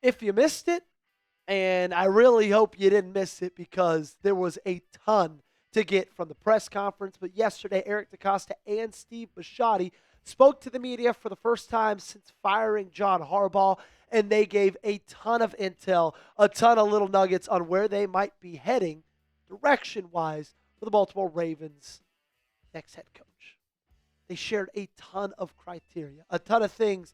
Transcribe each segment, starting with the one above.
If you missed it, and I really hope you didn't miss it because there was a ton to get from the press conference, but yesterday Eric DeCosta and Steve Bisciotti spoke to the media for the first time since firing John Harbaugh, and they gave a ton of intel, a ton of little nuggets on where they might be heading direction-wise for the Baltimore Ravens' next head coach. They shared a ton of criteria, a ton of things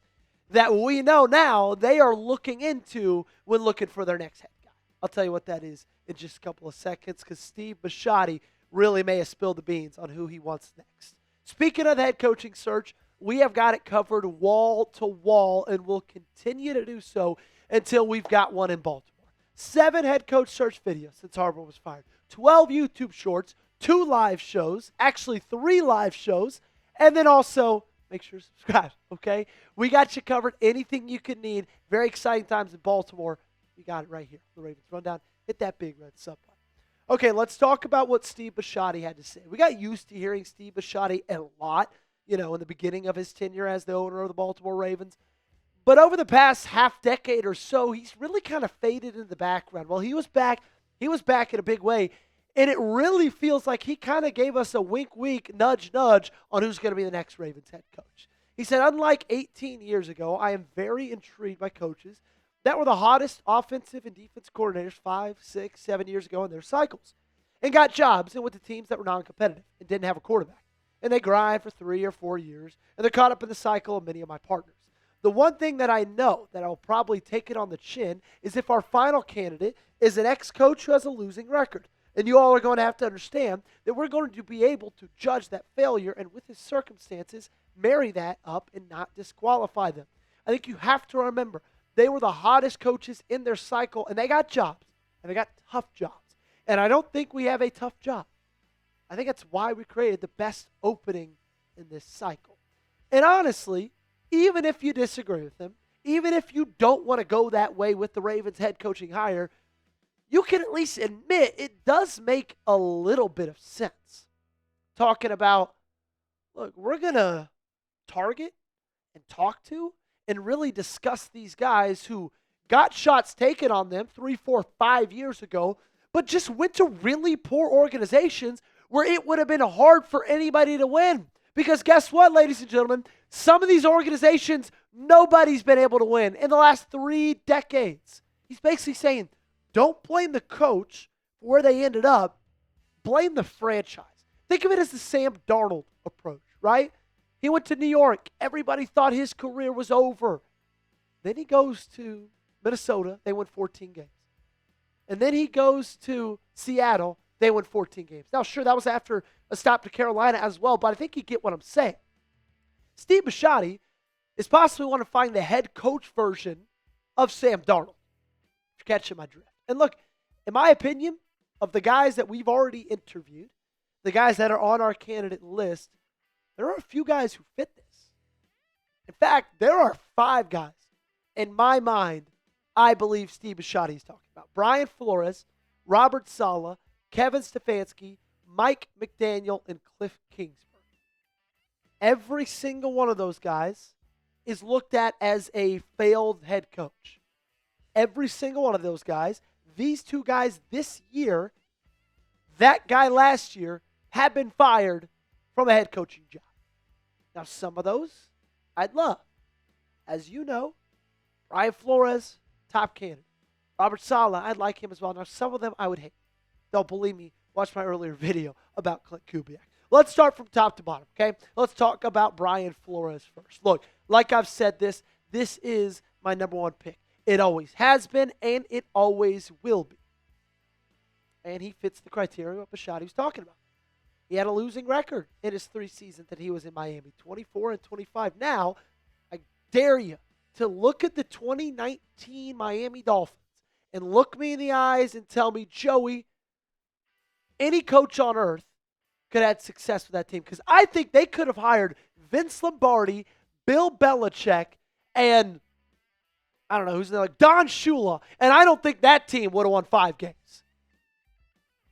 that we know now they are looking into when looking for their next head guy. I'll tell you what that is in just a couple of seconds because Steve Bisciotti really may have spilled the beans on who he wants next. Speaking of the head coaching search, we have got it covered wall to wall and will continue to do so until we've got one in Baltimore. 7 head coach search videos since Harbaugh was fired, 12 YouTube shorts, 2 live shows, actually 3 live shows, and then also make sure to subscribe, okay? We got you covered. Anything you could need. Very exciting times in Baltimore. We got it right here. The Ravens Rundown. Hit that big red sub button. Okay, let's talk about what Steve Bisciotti had to say. We got used to hearing Steve Bisciotti a lot, in the beginning of his tenure as the owner of the Baltimore Ravens. But over the past half decade or so, he's really kind of faded in the background. Well, he was back in a big way. And it really feels like he kind of gave us a wink, nudge, nudge on who's going to be the next Ravens head coach. He said, unlike 18 years ago, I am very intrigued by coaches that were the hottest offensive and defense coordinators 5, 6, 7 years ago in their cycles and got jobs and with the teams that were non-competitive and didn't have a quarterback. And they grind for 3 or 4 years, and they're caught up in the cycle of many of my partners. The one thing that I know that I'll probably take it on the chin is if our final candidate is an ex-coach who has a losing record. And you all are going to have to understand that we're going to be able to judge that failure and with his circumstances, marry that up and not disqualify them. I think you have to remember, they were the hottest coaches in their cycle, and they got jobs, and they got tough jobs. And I don't think we have a tough job. I think that's why we created the best opening in this cycle. And honestly, even if you disagree with him, even if you don't want to go that way with the Ravens head coaching hire, you can at least admit it does make a little bit of sense. Talking about, look, we're going to target and talk to and really discuss these guys who got shots taken on them 3, 4, 5 years ago, but just went to really poor organizations where it would have been hard for anybody to win. Because guess what, ladies and gentlemen? Some of these organizations, nobody's been able to win in the last 3 decades. He's basically saying, don't blame the coach for where they ended up. Blame the franchise. Think of it as the Sam Darnold approach, right? He went to New York. Everybody thought his career was over. Then he goes to Minnesota. They won 14 games. And then he goes to Seattle. They won 14 games. Now, sure, that was after a stop to Carolina as well, but I think you get what I'm saying. Steve Bisciotti is possibly want to find the head coach version of Sam Darnold. If you're catching my drift. And look, in my opinion, of the guys that we've already interviewed, the guys that are on our candidate list, there are a few guys who fit this. In fact, there are 5 guys, in my mind, I believe Steve Bisciotti is talking about. Brian Flores, Robert Saleh, Kevin Stefanski, Mike McDaniel, and Kliff Kingsbury. Every single one of those guys is looked at as a failed head coach. Every single one of those guys, these 2 guys this year, that guy last year, have been fired from a head coaching job. Now, some of those I'd love. As you know, Brian Flores, top candidate. Robert Saleh, I'd like him as well. Now, some of them I would hate. Don't believe me, watch my earlier video about Kliff Kingsbury. Let's start from top to bottom, okay? Let's talk about Brian Flores first. Look, like I've said this is my number 1 pick. It always has been, and it always will be. And he fits the criteria what Bisciotti was talking about. He had a losing record in his 3 seasons that he was in Miami, 24 and 25. Now, I dare you to look at the 2019 Miami Dolphins and look me in the eyes and tell me, Joey, any coach on earth could have had success with that team. Because I think they could have hired Vince Lombardi, Bill Belichick, and I don't know who's there, like Don Shula, and I don't think that team would have won 5 games.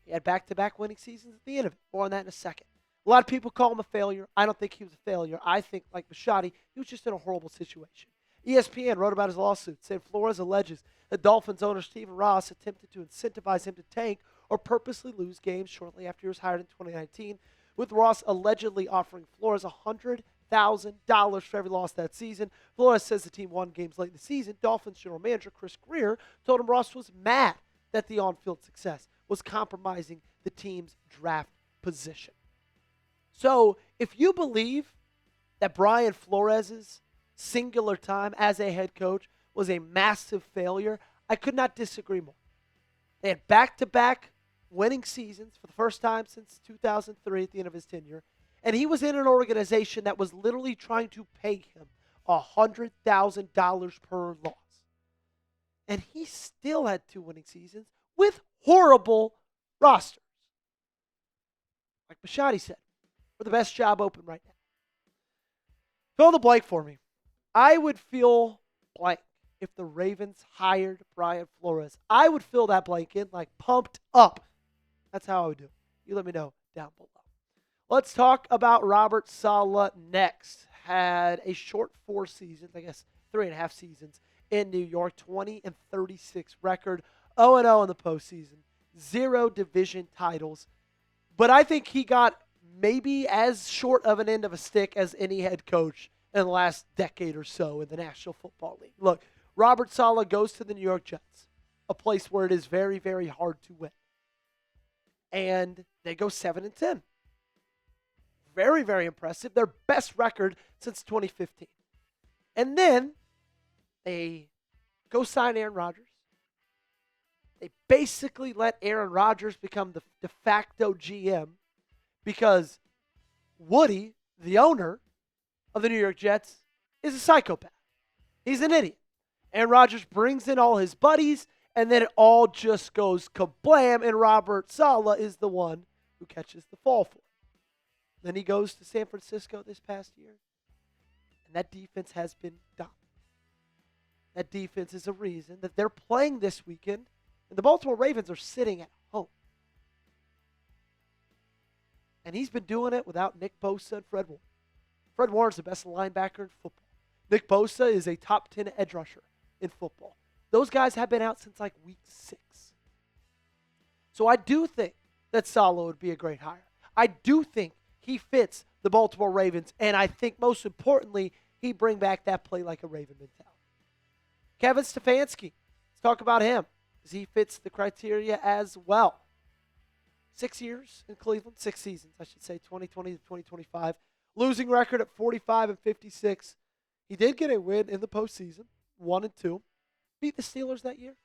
He had back-to-back winning seasons at the end of it. More on that in a second. A lot of people call him a failure. I don't think he was a failure. I think, like Bisciotti, he was just in a horrible situation. ESPN wrote about his lawsuit, saying Flores alleges that Dolphins owner Stephen Ross attempted to incentivize him to tank or purposely lose games shortly after he was hired in 2019, with Ross allegedly offering Flores $100,000 for every loss that season. Flores says the team won games late in the season. Dolphins general manager Chris Greer told him Ross was mad that the on-field success was compromising the team's draft position. So if you believe that Brian Flores' singular time as a head coach was a massive failure, I could not disagree more. They had back-to-back winning seasons for the first time since 2003 at the end of his tenure, and he was in an organization that was literally trying to pay him $100,000 per loss. And he still had 2 winning seasons with horrible rosters. Like Bisciotti said, we're the best job open right now. Fill the blank for me. I would feel blank if the Ravens hired Brian Flores. I would fill that blank in like pumped up. That's how I would do it. You let me know down below. Let's talk about Robert Saleh next. Had a short 4 seasons, I guess 3.5 seasons in New York, 20-36 record, 0-0 in the postseason, 0 division titles. But I think he got maybe as short of an end of a stick as any head coach in the last decade or so in the National Football League. Look, Robert Saleh goes to the New York Jets, a place where it is very, very hard to win. And they go 7-10. Very, very impressive. Their best record since 2015. And then they go sign Aaron Rodgers. They basically let Aaron Rodgers become the de facto GM because Woody, the owner of the New York Jets, is a psychopath. He's an idiot. Aaron Rodgers brings in all his buddies, and then it all just goes kablam, and Robert Saleh is the one who catches the fall for it. Then he goes to San Francisco this past year, and that defense has been dominant. That defense is a reason that they're playing this weekend, and the Baltimore Ravens are sitting at home. And he's been doing it without Nick Bosa and Fred Warner. Fred Warner's the best linebacker in football. Nick Bosa is a top 10 edge rusher in football. Those guys have been out since like week 6. So I do think that Saleh would be a great hire. I do think he fits the Baltimore Ravens, and I think most importantly, he bring back that play like a Raven mentality. Kevin Stefanski, let's talk about him, because he fits the criteria as well. 6 years in Cleveland, 6 seasons, I should say, 2020 to 2025. Losing record at 45-56. He did get a win in the postseason, 1-2. Beat the Steelers that year.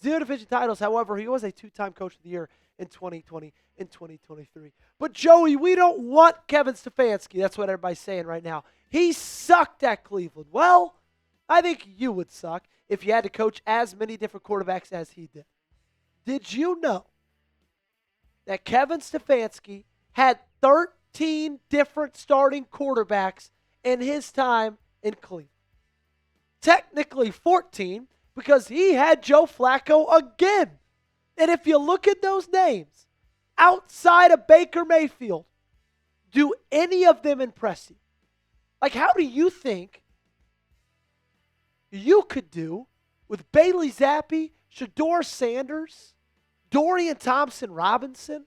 0 division titles. However, he was a 2-time Coach of the Year in 2020 and 2023. But Joey, we don't want Kevin Stefanski. That's what everybody's saying right now. He sucked at Cleveland. Well, I think you would suck if you had to coach as many different quarterbacks as he did. Did you know that Kevin Stefanski had 13 different starting quarterbacks in his time in Cleveland? Technically 14, because he had Joe Flacco again. And if you look at those names, outside of Baker Mayfield, do any of them impress you? Like, how do you think you could do with Bailey Zappi, Shedeur Sanders, Dorian Thompson-Robinson,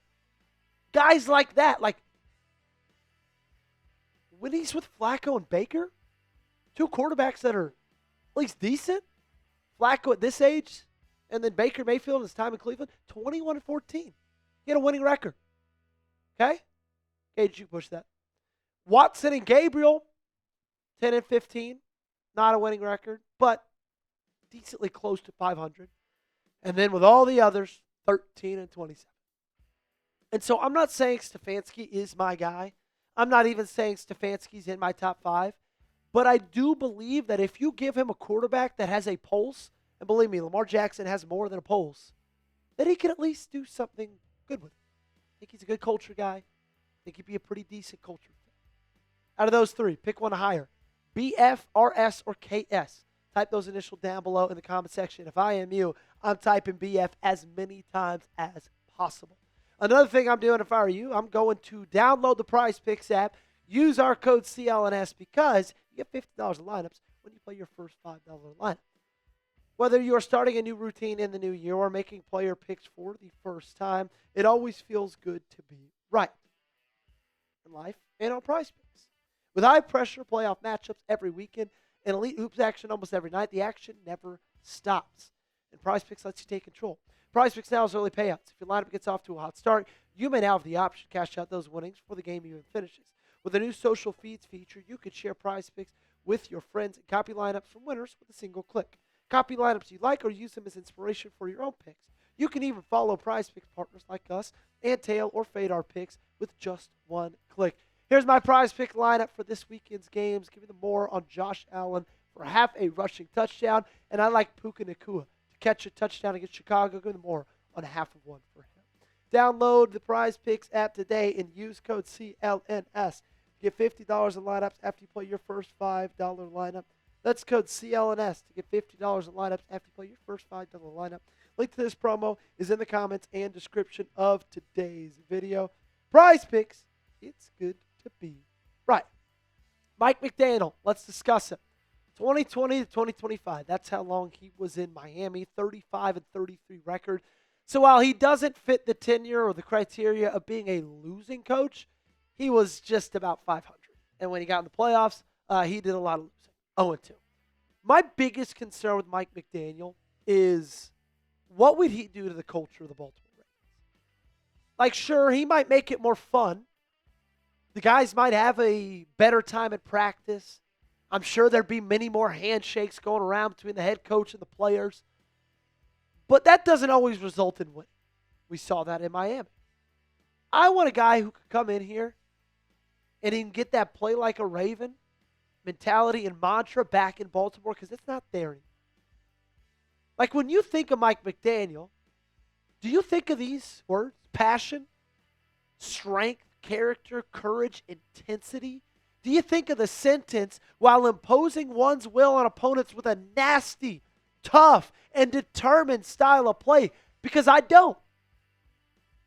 guys like that? Like, when he's with Flacco and Baker, 2 quarterbacks that are at least decent, Flacco at this age, and then Baker Mayfield in his time in Cleveland, 21-14. He had a winning record. Okay? Did you push that? Watson and Gabriel, 10-15. Not a winning record, but decently close to 500. And then with all the others, 13-27. And so I'm not saying Stefanski is my guy. I'm not even saying Stefanski's in my top 5. But I do believe that if you give him a quarterback that has a pulse, and believe me, Lamar Jackson has more than a pulse, that he can at least do something good with it. I think he's a good culture guy. I think he'd be a pretty decent culture fit. Out of those 3, pick one to hire. BF, RS, or KS. Type those initials down below in the comment section. If I am you, I'm typing BF as many times as possible. Another thing I'm doing if I were you, I'm going to download the PrizePicks app, use our code CLNS because you get $50 in lineups when you play your first $5 lineup. Whether you are starting a new routine in the new year or making player picks for the first time, it always feels good to be right in life and on PrizePicks. With high-pressure playoff matchups every weekend and elite hoops action almost every night, the action never stops. And PrizePicks lets you take control. PrizePicks now has early payouts. If your lineup gets off to a hot start, you may now have the option to cash out those winnings before the game even finishes. With a new social feeds feature, you can share PrizePicks with your friends and copy lineups from winners with a single click. Copy lineups you like or use them as inspiration for your own picks. You can even follow PrizePicks partners like us and tail or fade our picks with just one click. Here's my PrizePick lineup for this weekend's games. Give me the more on Josh Allen for half a rushing touchdown, and I like Puka Nacua to catch a touchdown against Chicago. Give me the more on half of one for him. Download the PrizePicks app today and use code CLNS. Get $50 in lineups after you play your first $5 lineup. That's code CLNS to get $50 in lineups after you play your first $5 lineup. Link to this promo is in the comments and description of today's video. PrizePicks, it's good to be right. Mike McDaniel, let's discuss it. 2020 to 2025, that's how long he was in Miami, 35-33 record. So while he doesn't fit the tenure or the criteria of being a losing coach, he was just about 500. And when he got in the playoffs, he did a lot of losing. 0-2. My biggest concern with Mike McDaniel is what would he do to the culture of the Baltimore Ravens? Like, sure, he might make it more fun. The guys might have a better time at practice. I'm sure there'd be many more handshakes going around between the head coach and the players. But that doesn't always result in winning. We saw that in Miami. I want a guy who could come in here and he can get that play like a Raven mentality and mantra back in Baltimore because it's not there anymore. Like when you think of Mike McDaniel, do you think of these words? Passion, strength, character, courage, intensity? Do you think of the sentence while imposing one's will on opponents with a nasty, tough, and determined style of play? Because I don't.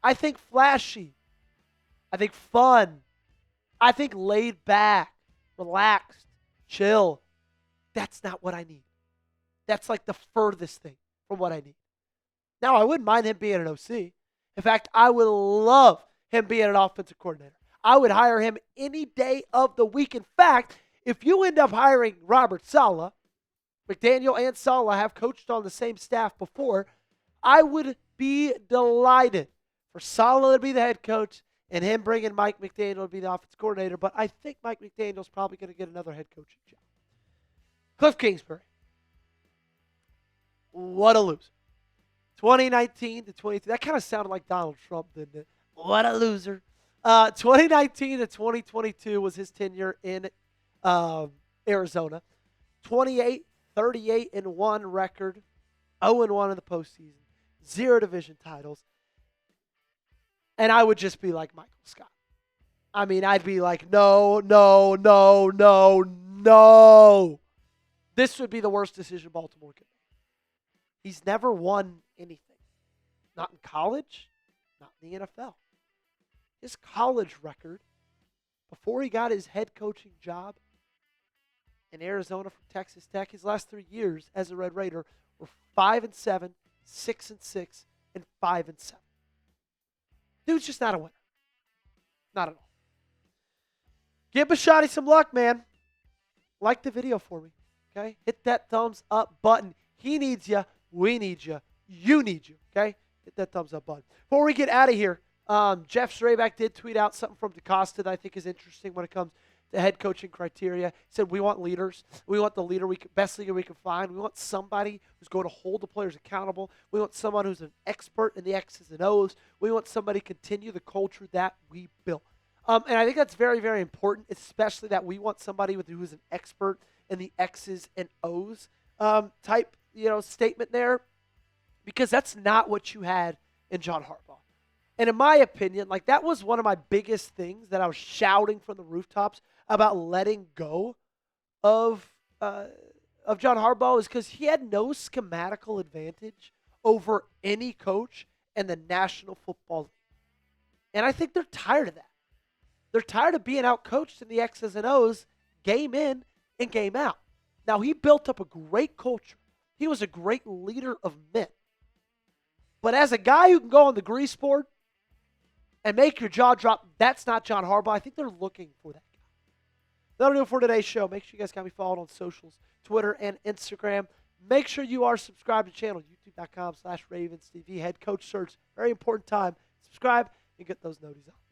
I think flashy. I think fun. I think laid back, relaxed, chill. That's not what I need. That's like the furthest thing from what I need. Now, I wouldn't mind him being an OC. In fact, I would love him being an offensive coordinator. I would hire him any day of the week. In fact, if you end up hiring Robert Saleh, McDaniel and Saleh have coached on the same staff before, I would be delighted for Saleh to be the head coach and him bringing Mike McDaniel to be the offensive coordinator. But I think Mike McDaniel's probably going to get another head coaching job. Kliff Kingsbury. What a loser. 2019 to 22. That kind of sounded like Donald Trump, didn't it? What a loser. 2019 to 2022 was his tenure in Arizona. 28, 38-1 record. 0-1 in the postseason. 0 division titles. And I would just be like Michael Scott. I mean, I'd be like, no. This would be the worst decision Baltimore could make. He's never won anything. Not in college, not in the NFL. His college record, before he got his head coaching job in Arizona from Texas Tech, his last 3 years as a Red Raider were 5-7, 6-6, and 5-7. Dude's just not a winner. Not at all. Give Bisciotti some luck, man. Like the video for me, okay? Hit that thumbs up button. He needs you. We need you. You need you, okay? Hit that thumbs up button. Before we get out of here, Jeff Strayback did tweet out something from DeCosta that I think is interesting when it comes to head coaching criteria. He said, we want leaders. We want the leader, best leader we can find. We want somebody who's going to hold the players accountable. We want someone who's an expert in the X's and O's. We want somebody to continue the culture that we built. And I think that's very, very important, especially that we want somebody who's an expert in the X's and O's type, statement there, because that's not what you had in John Harbaugh. And in my opinion, that was one of my biggest things that I was shouting from the rooftops about letting go of John Harbaugh, is because he had no schematical advantage over any coach in the National Football League. And I think they're tired of that. They're tired of being outcoached in the X's and O's game in and game out. Now, he built up a great culture. He was a great leader of men. But as a guy who can go on the grease board and make your jaw drop, that's not John Harbaugh. I think they're looking for that guy. That'll do it for today's show. Make sure you guys got me followed on socials, Twitter and Instagram. Make sure you are subscribed to the channel, youtube.com/RavensTV. Head coach search. Very important time. Subscribe and get those noties on.